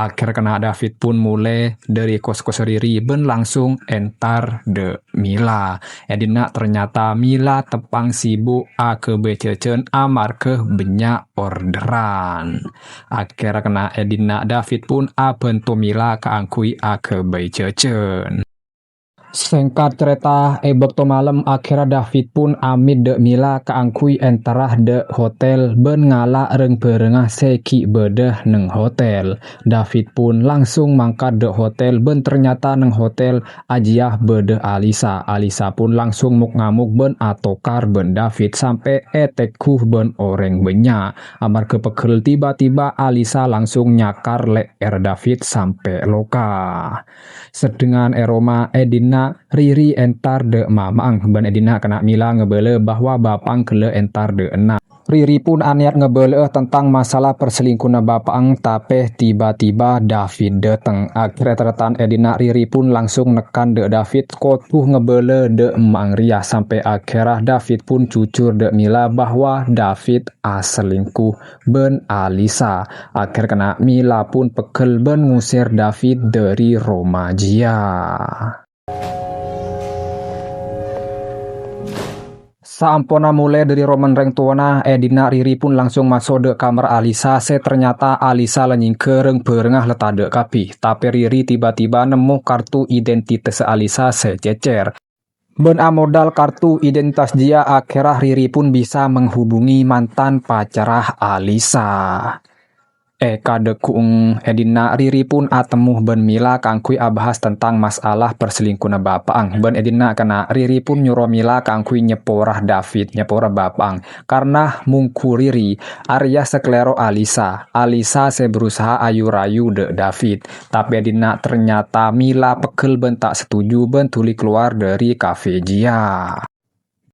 Akhir kena David pun mulai dari kos-kos Riri ben langsung entar de Mila. Edina ternyata Mila tepang sibuk ke bececen amar ke banyak orderan. Akhir kena Edina David pun bentu Mila keangkui ke bececen. Singkat cerita, bekto malam akhirnya David pun amit de Mila keangkui entarah de hotel ben ngala reng berengah seki bedah neng hotel. David pun langsung mangkat de hotel ben ternyata neng hotel ajiah bedah Alisa. Alisa pun langsung muk ngamuk ben atokar ben David sampai etekuh ben orang banyak. Amar kepekel tiba-tiba Alisa langsung nyakar leer David sampai loka. Sedengan Eroma Edina Riri entar de mamang ben Edina kena Mila ngebele bahwa bapang kele entar de enak. Riri pun aniat ngebele tentang masalah perselingkuhan bapang tapi tiba-tiba David dateng. Akhirnya tertan Edina Riri pun langsung nekan de David kotuh ngebele de Mang Ria sampai akhirnya David pun cucur de Mila bahwa David selingkuh ben Alisa. Akhir kena Mila pun pekel ben ngusir David dari Romajia. Saampona mulai dari Roman reng tuana, Edina Riri pun langsung masuk de kamar Alisa. Ternyata Alisa lenying kereng berengah letade kapi. Tapi Riri tiba-tiba nemu kartu identitas Alisa sececer. Ben modal kartu identitas dia akhirnya Riri pun bisa menghubungi mantan pacarah Alisa. Kadekung Edina Riri pun atemuh ben Mila kangkui abahas tentang masalah perselingkuhan bapang. Ben Edina kena Riri pun nyuruh Mila kangkui nyeporah David, nyeporah bapang. Karena mungku Riri Arya seklero Alisa. Alisa berusaha ayu-rayu de David. Tapi Edina ternyata Mila pekel ben tak setuju ben tuli keluar dari kafe dia.